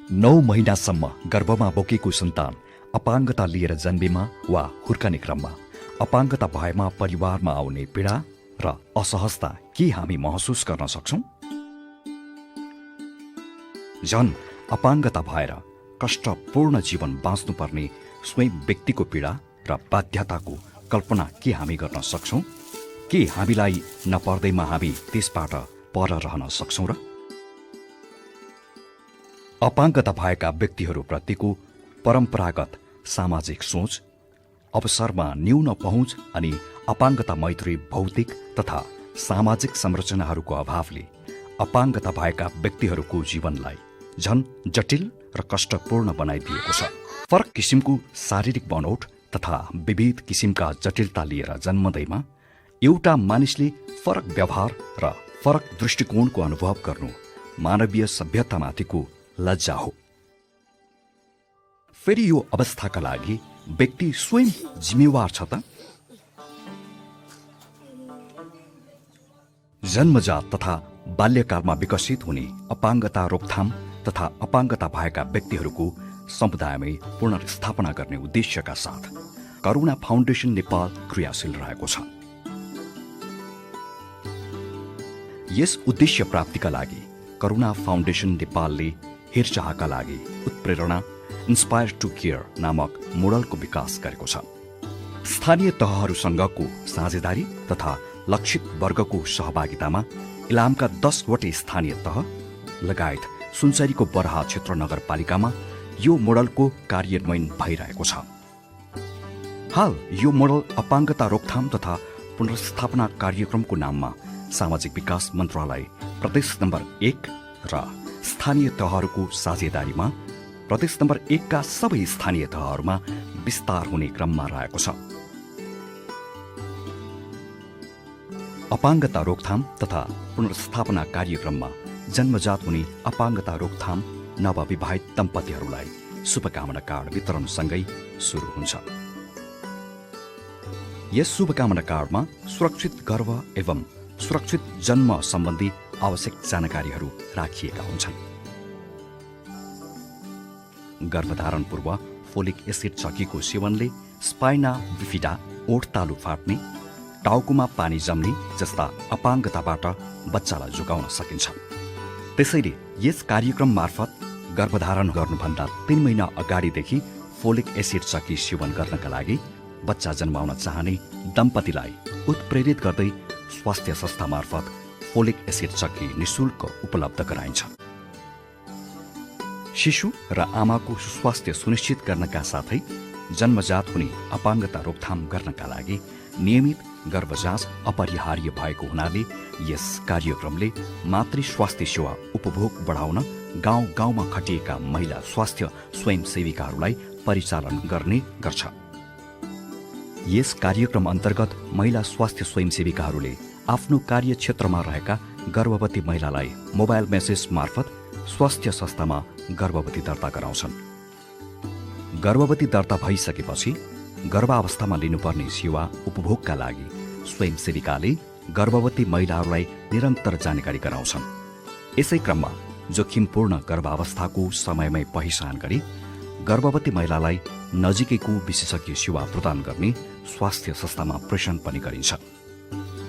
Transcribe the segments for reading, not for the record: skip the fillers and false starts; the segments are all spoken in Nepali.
9 महिनासम्म गर्भमा बोकेको सन्तान अपाङ्गता लिएर जन्मेमा वा हुर्कने क्रममा अपाङ्गता भएमा परिवारमा आउने पीडा र असहजता के हामी महसुस गर्न सक्छौं? झन् अपाङ्गता भएर कष्टपूर्ण जीवन बाँच्नुपर्ने स्वयं व्यक्तिको पीडा र बाध्यताको कल्पना के हामी गर्न सक्छौं? के हामीलाई नपर्दैमा हामी त्यसबाट पर रहन सक्छौं र? अपाङ्गता भएका व्यक्तिहरूप्रतिको परम्परागत सामाजिक सोच, अवसरमा न्यून पहुँच अनि अपाङ्गता मैत्री भौतिक तथा सामाजिक संरचनाहरूको अभावले अपाङ्गता भएका व्यक्तिहरूको जीवनलाई झन जटिल र कष्टपूर्ण बनाइदिएको छ। फरक किसिमको शारीरिक बनोट तथा विविध किसिमका जटिलता लिएर जन्मदैमा एउटा मानिसले फरक व्यवहार र फरक दृष्टिकोणको अनुभव गर्नु मानवीय सभ्यतामाथिको लज्जा हो। फेरि यो अवस्थाका लागि व्यक्ति स्वयं जिम्मेवार छ त? जन्मजात तथा बाल्यकालमा विकसित हुने अपाङ्गता रोकथाम तथा अपाङ्गता भएका व्यक्तिहरूको समुदायमै पुनर्स्थापना गर्ने उद्देश्यका साथ करुणा फाउन्डेसन नेपाल क्रियाशील रहेको छ। यस उद्देश्य प्राप्तिका लागि करुणा फाउन्डेसन नेपालले हेरचाहका लागि उत्प्रेरणा इन्स्पायर टु केयर नामक मोडलको विकास गरेको छ। स्थानीय तहहरूसँगको साझेदारी तथा लक्षित वर्गको सहभागितामा इलामका 10 वटै स्थानीय तह लगायत सुनसरीको बरहा क्षेत्र नगरपालिकामा यो मोडलको कार्यान्वयन भइरहेको छ। हाल यो मोडल अपाङ्गता रोकथाम तथा पुनर्स्थापना कार्यक्रमको नाममा सामाजिक विकास मन्त्रालय प्रदेश नम्बर 1 र स्थानीय तहहरूको साझेदारीमा प्रदेश नम्बर 1 का सबै स्थानीय तहहरूमा विस्तार हुने क्रममा रहेको छ। अपाङ्गता रोकथाम तथा पुनर्स्थापना कार्यक्रममा जन्मजात हुने अपाङ्गता रोकथाम नवविवाहित दम्पतिहरूलाई शुभकामना कार्ड वितरणसँगै सुरु हुन्छ। यस शुभकामना कार्डमा सुरक्षित गर्भ एवं सुरक्षित जन्म सम्बन्धी आवश्यक जानकारीहरू राखिएका हुन्छन्। गर्भधारण पूर्व फोलिक एसिड चकीको सेवनले स्पाइना बिफिडा ओठ तालु फाट्ने, टाउकोमा पानी जम्ने जस्ता अपाङ्गताबाट बच्चालाई जोगाउन सकिन्छ। त्यसैले यस कार्यक्रम मार्फत गर्भधारण गर्नुभन्दा 3 महिना अगाडिदेखि फोलिक एसिड चकी सेवन गर्नका लागि बच्चा जन्माउन चाहने दम्पतिलाई उत्प्रेरित गर्दै स्वास्थ्य संस्था मार्फत फोलिक एसिड चकी निशुल्क उपलब्ध गराइन्छ। शिशु र आमाको स्वास्थ्य सुनिश्चित गर्नका साथै जन्मजात हुने अपाङ्गता रोकथाम गर्नका लागि नियमित गर्भजाँच अपरिहार्य भएको हुनाले यस कार्यक्रमले मातृ स्वास्थ्य सेवा उपभोग बढाउन गाउँ गाउँमा खटिएका महिला स्वास्थ्य स्वयंसेविकाहरूलाई परिचालन गर्ने गर्छ। यस कार्यक्रम अन्तर्गत महिला स्वास्थ्य स्वयंसेविकाहरूले आफ्नो कार्यक्षेत्रमा रहेका गर्भवती महिलालाई मोबाइल मेसेज मार्फत स्वास्थ्य संस्थामा गर्भवती दर्ता गराउँछन्। गर्भवती दर्ता भइसकेपछि गर्भावस्थामा लिनुपर्ने सेवा उपभोगका लागि स्वयंसेविकाले गर्भवती महिलाहरूलाई निरन्तर जानकारी गराउँछन्। यसै क्रममा जोखिमपूर्ण गर्भावस्थाको समयमै पहिचान गरी गर्भवती महिलालाई नजिकैको विशेषज्ञ सेवा प्रदान गर्ने स्वास्थ्य संस्थामा प्रेषण पनि गरिन्छ।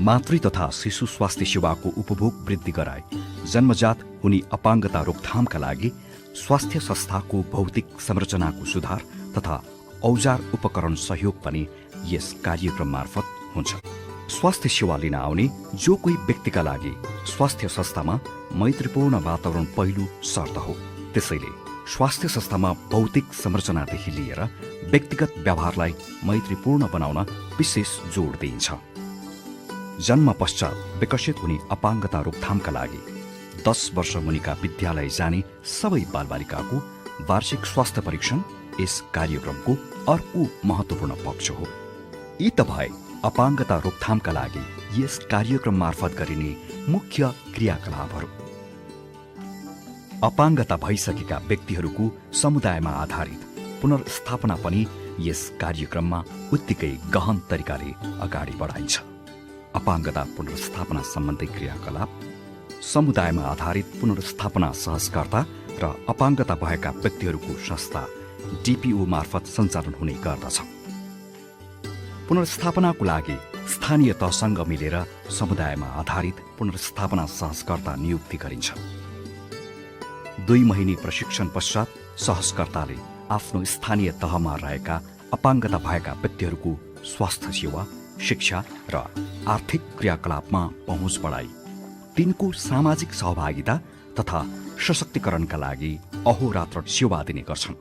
मातृ तथा शिशु स्वास्थ्य सेवाको उपभोग वृद्धि गराए जन्मजात हुने अपाङ्गता रोकथामका लागि स्वास्थ्य संस्थाको भौतिक संरचनाको सुधार तथा औजार उपकरण सहयोग पनि यस कार्यक्रम मार्फत हुन्छ। स्वास्थ्य सेवा लिन आउने जो कोही व्यक्तिका लागि स्वास्थ्य संस्थामा मैत्रीपूर्ण वातावरण पहिलो शर्त हो। त्यसैले स्वास्थ्य संस्थामा भौतिक संरचनादेखि लिएर व्यक्तिगत व्यवहारलाई मैत्रीपूर्ण बनाउन विशेष जोड दिइन्छ। जन्म पश्चात विकसित हुने अपाङ्गता रोकथामका लागि 10 वर्ष मुनिका विद्यालय जाने सबै बालबालिकाको वार्षिक स्वास्थ्य परीक्षण यस कार्यक्रमको अर्को महत्त्वपूर्ण पक्ष हो। यी त भए अपाङ्गता रोकथामका लागि यस कार्यक्रम मार्फत गरिने मुख्य क्रियाकलापहरू। अपाङ्गता भइसकेका व्यक्तिहरूको समुदायमा आधारित पुनर्स्थापना पनि यस कार्यक्रममा उत्तिकै गहन तरिकाले अगाडि बढाइन्छ। अपाङ्गता पुनर्स्थापना सम्बन्धी क्रियाकलाप, समुदायमा आधारित पुनर्स्थापना सहजकर्ता र अपाङ्गता भएका व्यक्तिहरूको संस्था डिपिओ मार्फत सञ्चालन हुने गर्दछ। पुनर्स्थापनाको लागि स्थानीय तहसँग मिलेर समुदायमा आधारित पुनर्स्थापना सहजकर्ता नियुक्ति गरिन्छ। 2 महिने प्रशिक्षण पश्चात सहजकर्ताले आफ्नो स्थानीय तहमा रहेका अपाङ्गता भएका व्यक्तिहरूको स्वास्थ्य सेवा, शिक्षा र आर्थिक क्रियाकलापमा पहुँच बढाई तिनको सामाजिक सहभागिता तथा सशक्तिकरणका लागि अहोरात्र सेवा दिने गर्छन्।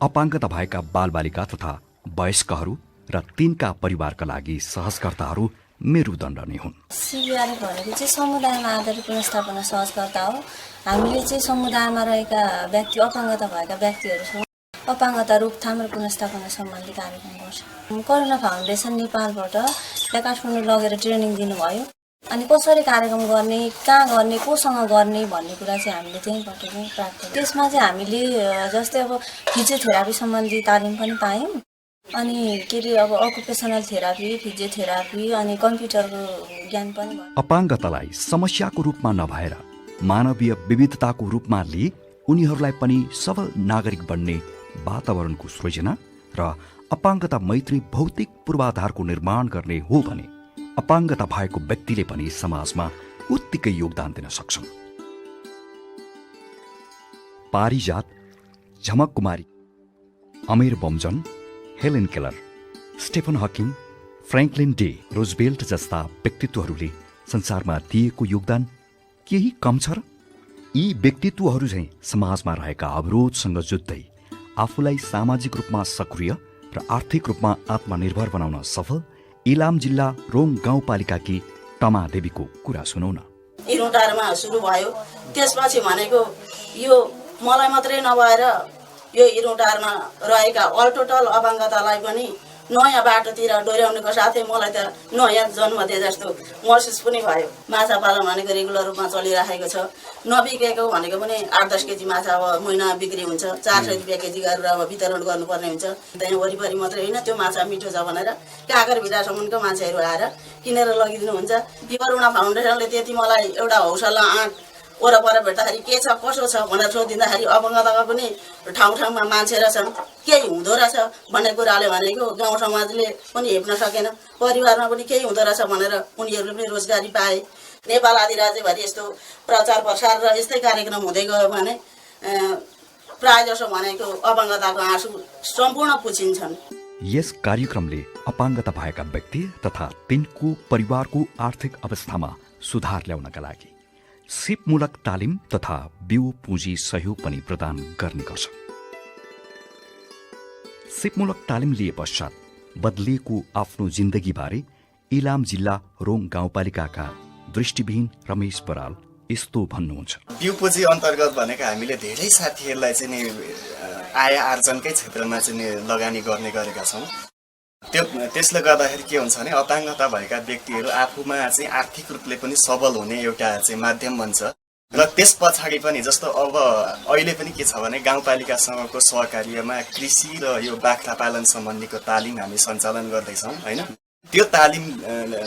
अपाङ्गता भएका बालबालिका तथा वयस्कहरू र तिनका परिवारका लागि सहजकर्ताहरू मेरुदण्ड नै हुन्। सिबिआरएफ भनेको चाहिँ समुदायमा आधारित पुनर्स्थापना सहजकर्ता हो। हामीले चाहिँ समुदायमा रहेका व्यक्ति, अपाङ्गता भएका व्यक्तिहरूसँग अपाङ्गता रोकथाम र पुनर्स्थापना सम्बन्धी कार्यक्रम गर्छ। करुणा फाउन्डेसन नेपालबाट यहाँ काठमाडौँ लगेर ट्रेनिङ दिनुभयो। अनि कसरी कार्यक्रम गर्ने, कहाँ गर्ने, कोसँग गर्ने भन्ने कुरा चाहिँ हामीले त्यहीँबाट नै प्राप्त गर्यौँ। त्यसमा चाहिँ हामीले जस्तै अब फिजियोथेरापी सम्बन्धी तालिम पनि पायौँ। अनि के अरे अब अकुपेसनल थेरापी, फिजियोथेरापी अनि कम्प्युटरको ज्ञान पनि भयो। अपाङ्गतालाई समस्याको रूपमा नभएर मानवीय विविधताको रूपमा लिए उनीहरूलाई पनि सबल नागरिक बन्ने वातावरणको सृजना र अपाङ्गता मैत्री भौतिक पूर्वाधारको निर्माण गर्ने हो भने अपाङ्गता भएको व्यक्तिले पनि समाजमा उत्तिकै योगदान दिन सक्छन्। पारिजात, झमक कुमारी, अमीर Bomjan, Helen Keller, Stephen हकिङ, Franklin day Roosevelt जस्ता व्यक्तित्वहरूले संसारमा दिएको योगदान केही कम छ र? यी व्यक्तित्वहरू चाहिँ समाजमा रहेका अवरोधसँग जुझ्दै आफूलाई सामाजिक रूपमा सक्रिय र आर्थिक रूपमा आत्मनिर्भर बनाउन सफल इलाम जिल्ला रोङ गाउँपालिकाकी टमा देवीको कुरा सुनौ न। इरोटारमा सुरु भयो। त्यसपछि भनेको यो मलाई मात्रै नभएर यो इरोटारमा रहेका अल टोटल अपाङ्गतालाई पनि नयाँ बाटोतिर डोर्याउनुको साथै मलाई त नयाँ जन्म दिए जस्तो महसुस पनि भयो। माछा पालन भनेको रेगुलर रूपमा चलिरहेको छ। नबिकेको भनेको पनि 8-10 केजी माछा अब महिना बिक्री हुन्छ। 400 रुपियाँ केजी गरेर अब वितरण गर्नुपर्ने हुन्छ। त्यहाँ वरिपरि मात्रै होइन, त्यो माछा मिठो छ भनेर काकर भिडासम्मको मान्छेहरू आएर किनेर लगिदिनुहुन्छ। करुणा फाउन्डेसनले त्यति मलाई एउटा हौसला आँट वरपर भेट्दाखेरि के छ कसो छ भनेर सोधिँदाखेरि अपाङ्गताका पनि ठाउँ ठाउँमा मान्छे रहेछन्, केही हुँदो रहेछ भन्ने कुराले भनेको गाउँ समाजले पनि हेप्न सकेन। परिवारमा पनि केही हुँदो रहेछ भनेर उनीहरूले पनि रोजगारी पाए। नेपाल आदि राज्यभरि यस्तो प्रचार प्रसार र यस्तै कार्यक्रम हुँदै गयो भने प्राय जसो भनेको अपाङ्गताको आँसु सम्पूर्ण पुछिन्छन्। यस कार्यक्रमले अपाङ्गता भएका व्यक्ति तथा तिनको परिवारको आर्थिक अवस्थामा सुधार ल्याउनका लागि सिपमूलक तालिम तथा बिउ पुँजी सहयोग पनि प्रदान गर्ने गर्छ। सिपमूलक तालिम लिए पश्चात बदलिएको आफ्नो जिन्दगीबारे इलाम जिल्ला रोङ गाउँपालिकाका दृष्टिविहीन रमेश बराल यस्तो भन्नुहुन्छ। बिउ पुँजी अन्तर्गत भनेको हामीले धेरै साथीहरूलाई चाहिँ नि आय आर्जनकै क्षेत्रमा चाहिँ नि लगानी गर्ने गरेका छौँ। त्यसले गर्दाखेरि के हुन्छ भने अपाङ्गता भएका व्यक्तिहरू आफूमा चाहिँ आर्थिक रूपले पनि सबल हुने एउटा चाहिँ माध्यम बन्छ। र त्यस पछाडि पनि जस्तो अब अहिले पनि के छ भने गाउँपालिकासँगको सहकार्यमा कृषि र यो बाख्रा पालन सम्बन्धीको तालिम हामी सञ्चालन गर्दैछौँ होइन। त्यो तालिम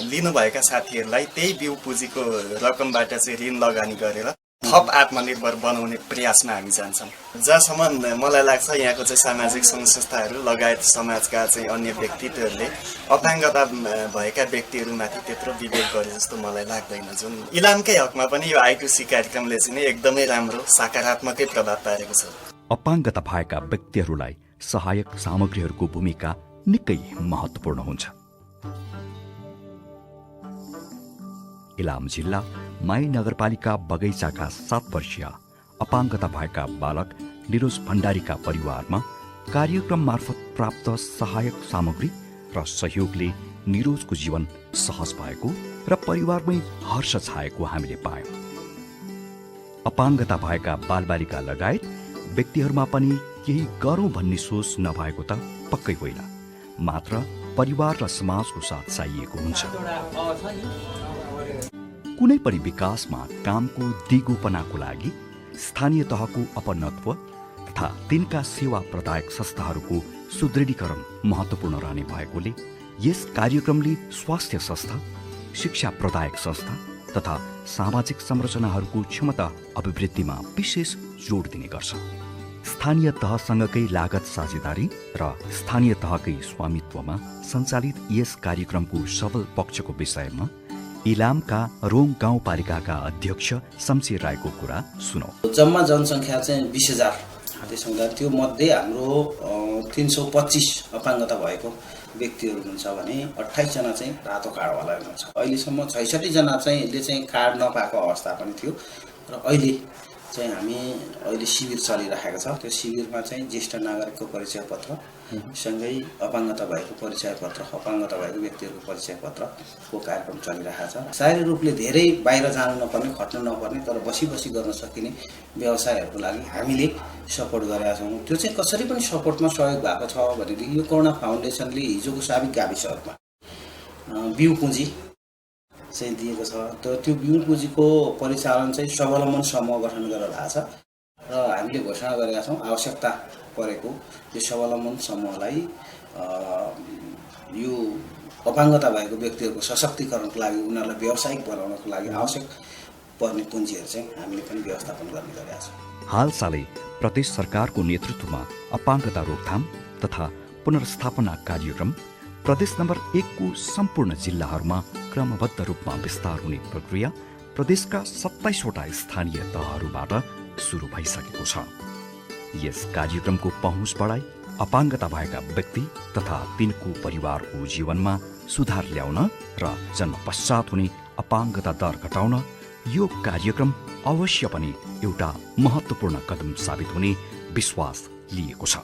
लिनुभएका साथीहरूलाई त्यही बिउ पुँजीको रकमबाट चाहिँ ऋण लगानी गरेर थप आत्मनिर्भर बनाउने प्रयासमा हामी जान्छौँ। जहाँसम्म मलाई लाग्छ यहाँको चाहिँ सामाजिक सङ्घ संस्थाहरू लगायत समाजका चाहिँ अन्य व्यक्तित्वहरूले अपाङ्गता भएका व्यक्तिहरूमाथि त्यत्रो विवेक गरे जस्तो मलाई लाग्दैन। जुन इलामकै हकमा पनि यो I2C कार्यक्रमले चाहिँ एकदमै राम्रो सकारात्मकै प्रभाव पारेको छ। अपाङ्गता भएका व्यक्तिहरूलाई सहायक सामग्रीहरूको भूमिका निकै महत्त्वपूर्ण हुन्छ। इलाम जिल्ला माई नगरपालिका बगैँचाका 7 वर्षीय अपाङ्गता भएका बालक निरोज भण्डारीका परिवारमा कार्यक्रम मार्फत प्राप्त सहायक सामग्री र सहयोगले निरोजको जीवन सहज भएको र परिवारमै हर्ष छाएको हामीले पायौँ। अपाङ्गता भएका बालबालिका लगायत व्यक्तिहरूमा पनि केही गरौँ भन्ने सोच नभएको त पक्कै होइन, मात्र परिवार र समाजको साथ चाहिएको हुन्छ। कुनै पनि विकासमा कामको दिगोपनाको लागि स्थानीय तहको अपनत्व तथा तिनका सेवा प्रदायक संस्थाहरूको सुदृढीकरण महत्त्वपूर्ण रहने भएकोले यस कार्यक्रमले स्वास्थ्य संस्था, शिक्षा प्रदायक संस्था, तथा सामाजिक संरचनाहरूको क्षमता अभिवृद्धिमा विशेष जोड दिने गर्छ। स्थानीय तहसँगकै लागत साझेदारी र स्थानीय तहकै स्वामित्वमा सञ्चालित यस कार्यक्रमको सफल पक्षको विषयमा इलामका रोङ गाउँपालिकाका अध्यक्ष शमशेर राईको कुरा सुनौ। जम्मा जनसङ्ख्या चाहिँ 20,000 त्यसो हुँदा त्यो मध्ये हाम्रो 325 अपाङ्गता भएको व्यक्तिहरू हुनुहुन्छ भने 28 जना चाहिँ रातो कार्डवाला हुनुहुन्छ। अहिलेसम्म 66 जना चाहिँ कार्ड नपाएको अवस्था पनि थियो र अहिले चाहिँ हामी शिविर चलिरहेको छ। त्यो शिविरमा चाहिँ ज्येष्ठ नागरिकको परिचय पत्र सँगै अपाङ्गता भएको परिचय पत्र, अपाङ्गता भएको व्यक्तिहरूको परिचय पत्रको कार्यक्रम चलिरहेको छ। शारीरिक रूपले धेरै बाहिर जानु नपर्ने, खट्नु नपर्ने तर बसी गर्न सकिने व्यवसायहरूको लागि हामीले सपोर्ट गरेका छौँ। त्यो चाहिँ कसरी पनि सपोर्टमा सहयोग भएको छ भनेदेखि यो करुणा फाउन्डेसनले हिजोको साबिक गाविसहरूमा बिउ पुँजी चाहिँ दिएको छ। त्यो बिउ पुँजीको परिचालन चाहिँ स्वावलम्बन समूह गठन गरेर भएको छ र हामीले घोषणा गरेका छौँ आवश्यकता परेको यो स्वावलम्बन समूहलाई यो अपाङ्गता भएको व्यक्तिहरूको सशक्तिकरणको लागि, उनीहरूलाई व्यावसायिक बनाउनको लागि आवश्यक पर्ने पुँजीहरू चाहिँ हामीले पनि व्यवस्थापन गर्ने गरेका छौँ। हालसालै प्रदेश सरकारको नेतृत्वमा अपाङ्गता रोकथाम तथा पुनर्स्थापना कार्यक्रम प्रदेश नम्बर 1 को सम्पूर्ण जिल्लाहरूमा क्रमबद्ध रूपमा विस्तार हुने प्रक्रिया प्रदेशका 27वटा स्थानीय तहहरूबाट सुरु भइसकेको छ। यस कार्यक्रमको पहुँच बढाई अपाङ्गता भएका व्यक्ति तथा तिनको परिवारको जीवनमा सुधार ल्याउन र जन्म पश्चात हुने अपाङ्गता दर घटाउन यो कार्यक्रम अवश्य पनि एउटा महत्त्वपूर्ण कदम साबित हुने विश्वास लिएको छ।